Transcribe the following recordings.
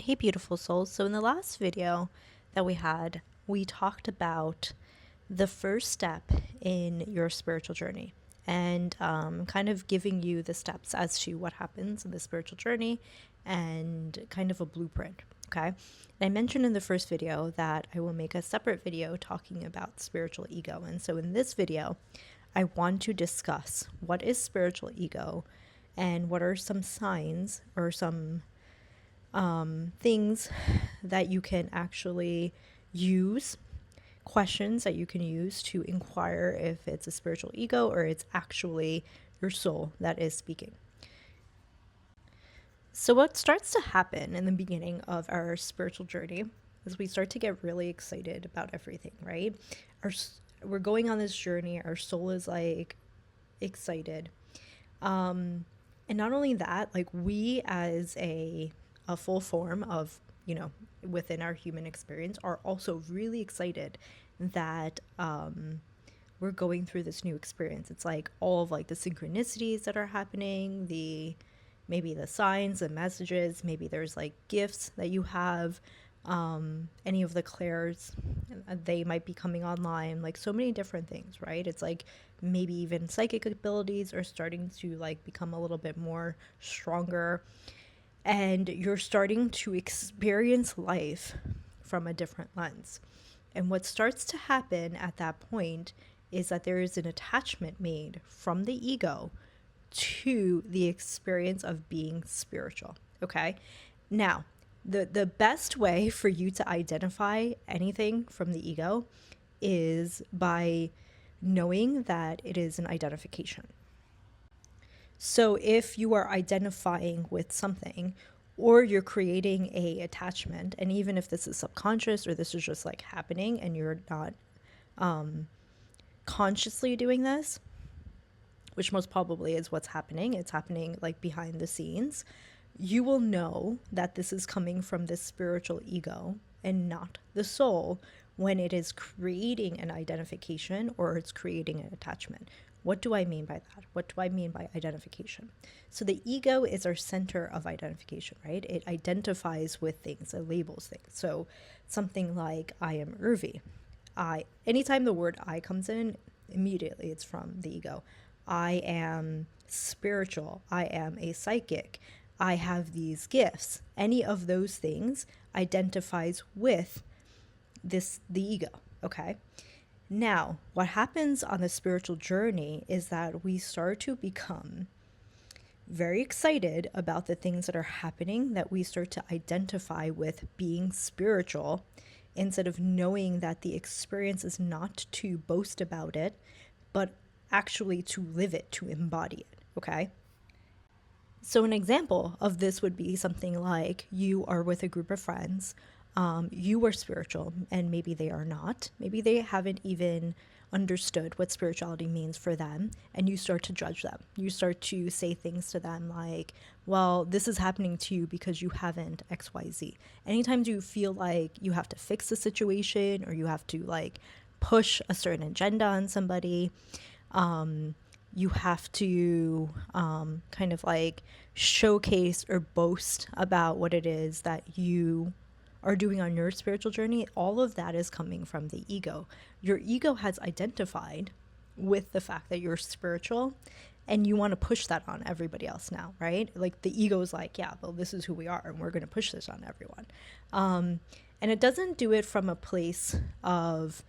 Hey, beautiful souls. So in the last video that we had, we talked about the first step in your spiritual journey and kind of giving you the steps as to what happens in the spiritual journey and kind of a blueprint. Okay. And I mentioned in the first video that I will make a separate video talking about spiritual ego. And so in this video, I want to discuss what is spiritual ego and what are some signs or some things that you can actually use, questions that you can use to inquire if it's a spiritual ego or it's actually your soul that is speaking. So what starts to happen in the beginning of our spiritual journey is we start to get really excited about everything, right? We're going on this journey, our soul is like excited. And not only that, like we as a full form of, within our human experience are also really excited that we're going through this new experience. It's like all of like the synchronicities that are happening, maybe the signs, the messages, maybe there's like gifts that you have, any of the clairs, they might be coming online, like so many different things, right? It's like maybe even psychic abilities are starting to like become a little bit more stronger, and you're starting to experience life from a different lens. And what starts to happen at that point is that there is an attachment made from the ego to the experience of being spiritual. Okay. Now, the best way for you to identify anything from the ego is by knowing that it is an identification. So if you are identifying with something or you're creating a attachment, and even if this is subconscious or this is just like happening and you're not consciously doing this, which most probably is what's happening, it's happening like behind the scenes, you will know that this is coming from the spiritual ego and not the soul when it is creating an identification or it's creating an attachment. What do I mean by that? What do I mean by identification? So the ego is our center of identification, right? It identifies with things, it labels things. So something like I am Urvi. Anytime the word I comes in, immediately it's from the ego. I am spiritual. I am a psychic. I have these gifts. Any of those things identifies with the ego, okay? Now, what happens on the spiritual journey is that we start to become very excited about the things that are happening, that we start to identify with being spiritual, instead of knowing that the experience is not to boast about it, but actually to live it, to embody it, okay? So an example of this would be something like you are with a group of friends, you are spiritual and maybe they are not. Maybe they haven't even understood what spirituality means for them, and you start to judge them. You start to say things to them like, well, this is happening to you because you haven't XYZ. Anytime you feel like you have to fix the situation or you have to like push a certain agenda on somebody, you have to kind of like showcase or boast about what it is that you are doing on your spiritual journey. All of that is coming from the ego. Your ego has identified with the fact that you're spiritual and you want to push that on everybody else now, right? Like the ego is like, yeah, well, this is who we are and we're going to push this on everyone. And it doesn't do it from a place of,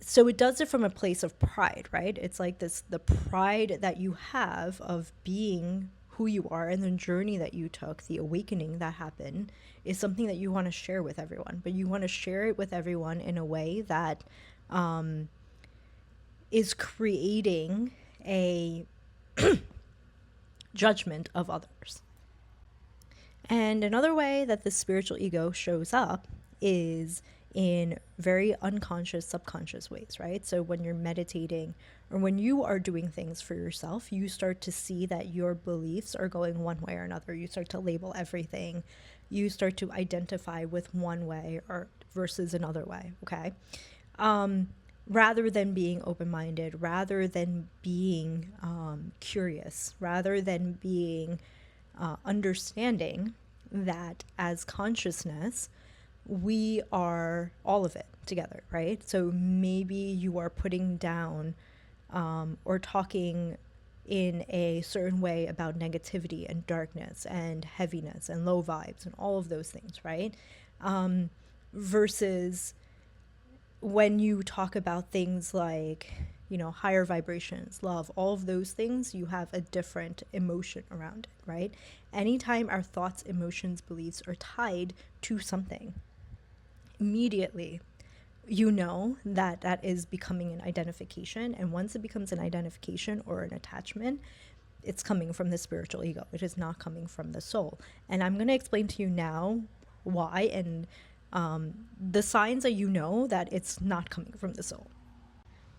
so it does it from a place of pride, right? It's like the pride that you have of being who you are and the journey that you took, the awakening that happened, is something that you want to share with everyone. But you want to share it with everyone in a way that is creating a judgment of others. And another way that the spiritual ego shows up is in very unconscious, subconscious ways, right? So when you're meditating or when you are doing things for yourself, you start to see that your beliefs are going one way or another. You start to label everything. You start to identify with one way or versus another way, okay? Rather than being open-minded, rather than being curious, rather than being understanding that as consciousness, we are all of it together, right? So maybe you are putting down or talking in a certain way about negativity and darkness and heaviness and low vibes and all of those things, right? Versus when you talk about things like, you know, higher vibrations, love, all of those things, you have a different emotion around it, right? Anytime our thoughts, emotions, beliefs are tied to something, immediately you know that that is becoming an identification. And once it becomes an identification or an attachment, it's coming from the spiritual ego. It is not coming from the soul. And I'm going to explain to you now why and the signs that you know that it's not coming from the soul.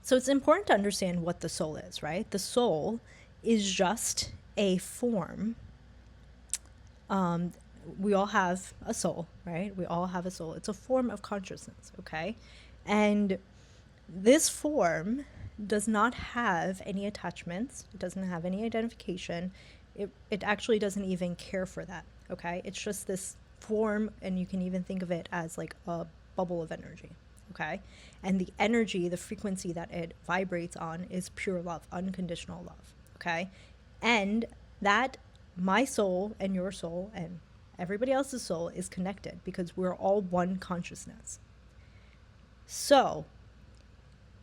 So it's important to understand what the soul is, right? The soul is just a form. We all have a soul, right? We all have a soul. It's a form of consciousness, okay? And this form does not have any attachments. It doesn't have any identification. It actually doesn't even care for that, okay? It's just this form, and you can even think of it as like a bubble of energy, okay? And the energy, the frequency that it vibrates on is pure love, unconditional love, okay? And that my soul and your soul and everybody else's soul is connected because we're all one consciousness. So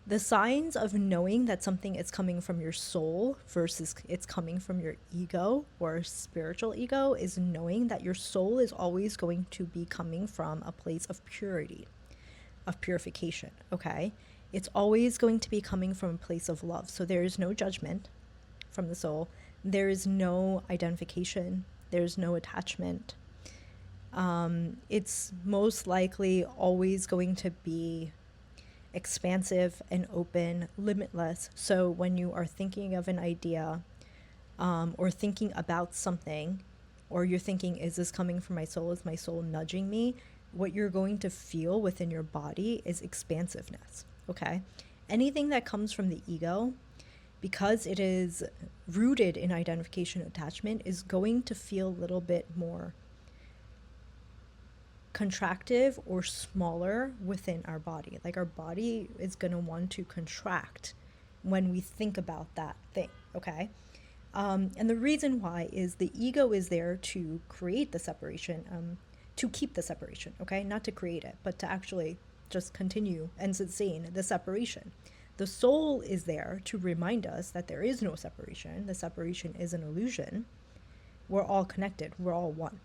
the signs of knowing that something is coming from your soul versus it's coming from your ego or spiritual ego is knowing that your soul is always going to be coming from a place of purity, of purification, okay? It's always going to be coming from a place of love. So there is no judgment from the soul. There is no identification. There's no attachment. It's most likely always going to be expansive and open, limitless. So when you are thinking of an idea or thinking about something, or you're thinking, is this coming from my soul? Is my soul nudging me? What you're going to feel within your body is expansiveness, okay? Anything that comes from the ego, because it is rooted in identification and attachment, is going to feel a little bit more contractive or smaller within our body. Like our body is going to want to contract when we think about that thing, okay? And the reason why is the ego is there to create the separation, to keep the separation, okay? Not to create it, but to actually just continue and sustain the separation. The soul is there to remind us that there is no separation. The separation is an illusion. We're all connected. We're all one.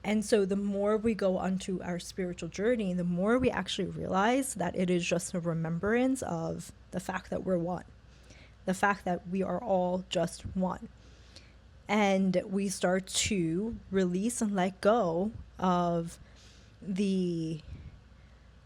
And so the more we go onto our spiritual journey, the more we actually realize that it is just a remembrance of the fact that we're one, the fact that we are all just one. And we start to release and let go of the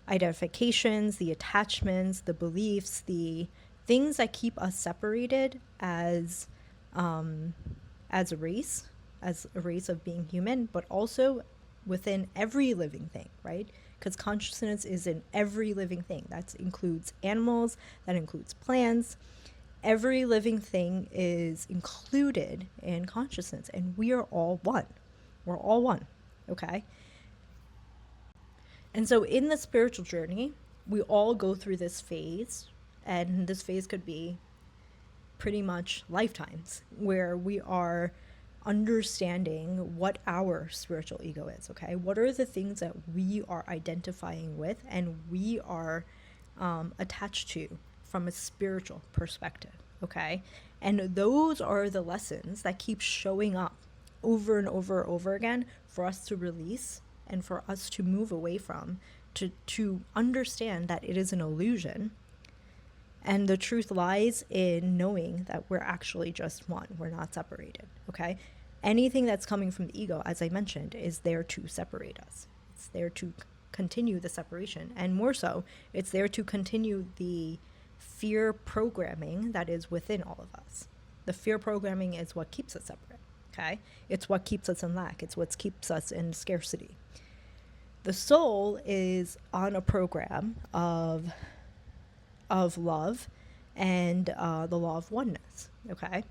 identifications, the attachments, the beliefs, the things that keep us separated as a race. As a race of being human, but also within every living thing, right? Because consciousness is in every living thing. That includes animals, that includes plants. Every living thing is included in consciousness, and we are all one. We're all one, okay? And so in the spiritual journey, we all go through this phase, and this phase could be pretty much lifetimes, where we are understanding what our spiritual ego is, okay? What are the things that we are identifying with and we are attached to from a spiritual perspective, okay? And those are the lessons that keep showing up over and over and over again for us to release and for us to move away from, to understand that it is an illusion. And the truth lies in knowing that we're actually just one. We're not separated, okay? Anything that's coming from the ego, as I mentioned, is there to separate us. It's there to continue the separation. And more so, it's there to continue the fear programming that is within all of us. The fear programming is what keeps us separate, okay? It's what keeps us in lack. It's what keeps us in scarcity. The soul is on a program of love and the law of oneness, okay?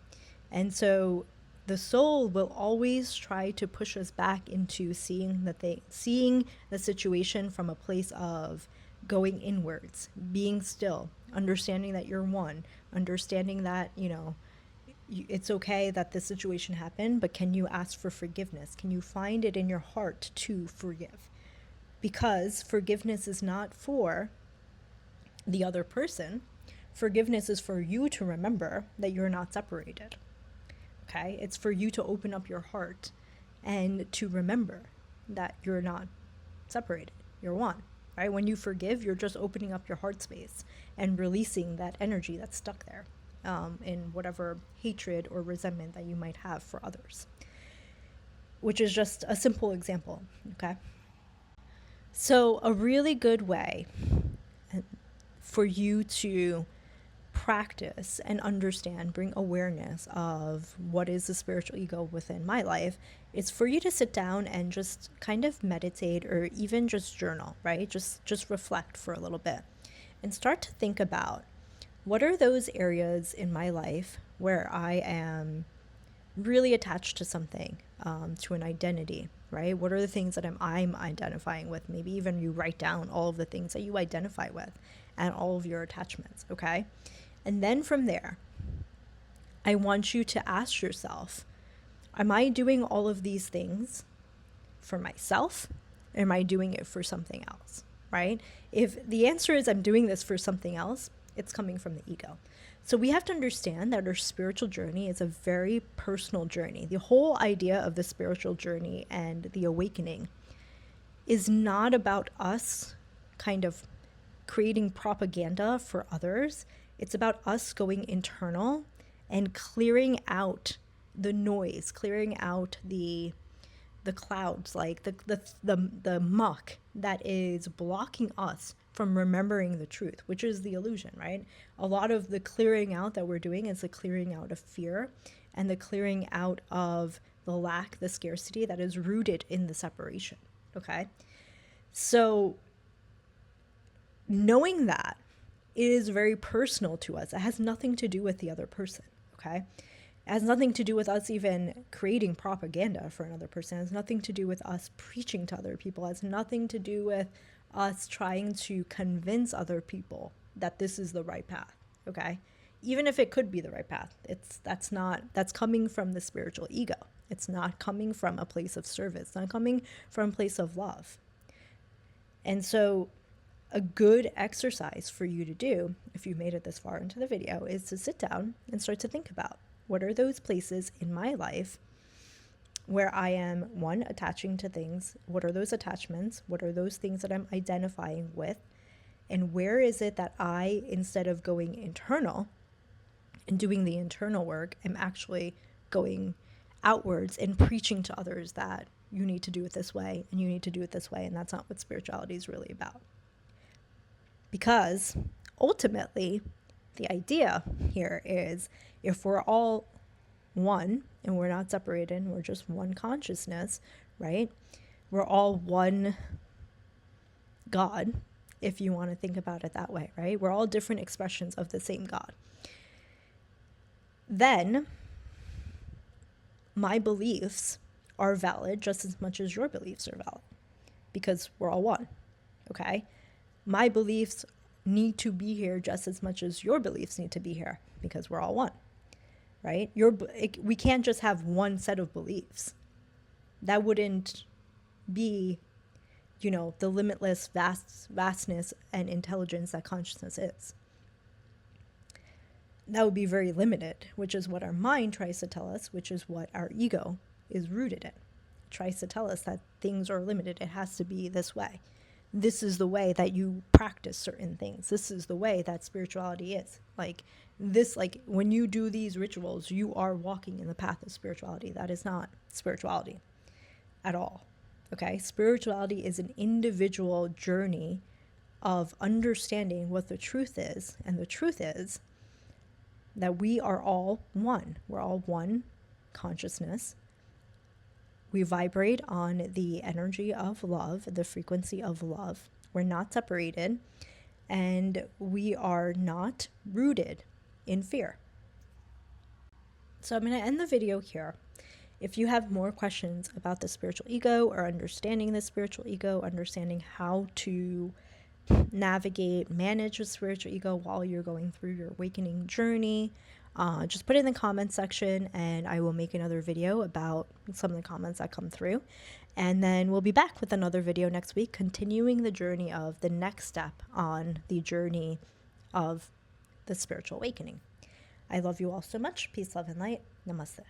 And so the the soul will always try to push us back into seeing seeing the situation from a place of going inwards, being still, understanding that you're one, understanding that, it's okay that this situation happened, but can you ask for forgiveness? Can you find it in your heart to forgive? Because forgiveness is not for the other person. Forgiveness is for you to remember that you're not separated. Okay? It's for you to open up your heart and to remember that you're not separated. You're one. Right? When you forgive, you're just opening up your heart space and releasing that energy that's stuck there, in whatever hatred or resentment that you might have for others, which is just a simple example. Okay? So a really good way for you to practice and understand, bring awareness of what is the spiritual ego within my life, is for you to sit down and just kind of meditate, or even just journal, right? Just reflect for a little bit and start to think about, what are those areas in my life where I am really attached to something, to an identity, right? What are the things that I'm identifying with? Maybe even you write down all of the things that you identify with and all of your attachments, okay? And then from there, I want you to ask yourself, am I doing all of these things for myself? Or am I doing it for something else, right? If the answer is I'm doing this for something else, it's coming from the ego. So we have to understand that our spiritual journey is a very personal journey. The whole idea of the spiritual journey and the awakening is not about us kind of creating propaganda for others. It's about us going internal and clearing out the noise, clearing out the clouds, like the muck that is blocking us from remembering the truth, which is the illusion, right? A lot of the clearing out that we're doing is the clearing out of fear and the clearing out of the lack, the scarcity that is rooted in the separation, okay? So knowing that is very personal to us. It has nothing to do with the other person, okay? It has nothing to do with us even creating propaganda for another person. It has nothing to do with us preaching to other people. It has nothing to do with us trying to convince other people that this is the right path, okay? Even if it could be the right path, that's coming from the spiritual ego. It's not coming from a place of service. It's not coming from a place of love. And so a good exercise for you to do, if you made it this far into the video, is to sit down and start to think about, what are those places in my life where I am, one, attaching to things? What are those attachments? What are those things that I'm identifying with? And where is it that I, instead of going internal and doing the internal work, am actually going outwards and preaching to others that you need to do it this way and you need to do it this way, and that's not what spirituality is really about. Because ultimately, the idea here is, if we're all one and we're not separated and we're just one consciousness, right? We're all one God, if you want to think about it that way, right? We're all different expressions of the same God. Then my beliefs are valid just as much as your beliefs are valid, because we're all one, okay? My beliefs need to be here just as much as your beliefs need to be here, because we're all one, right? We can't just have one set of beliefs. That wouldn't be, the limitless vastness and intelligence that consciousness is. That would be very limited, which is what our mind tries to tell us, which is what our ego is rooted in. It tries to tell us that things are limited. It has to be this way. This is the way that you practice certain things. This is the way that spirituality is. Like when you do these rituals, you are walking in the path of spirituality. That is not spirituality at all. Okay? Spirituality is an individual journey of understanding what the truth is. And the truth is that we are all one. We're all one consciousness. We vibrate on the energy of love, the frequency of love. We're not separated, and we are not rooted in fear. So I'm going to end the video here. If you have more questions about the spiritual ego or understanding the spiritual ego, understanding how to navigate, manage the spiritual ego while you're going through your awakening journey, just put it in the comments section and I will make another video about some of the comments that come through. And then we'll be back with another video next week, continuing the journey of the next step on the journey of the spiritual awakening. I love you all so much. Peace, love, and light. Namaste.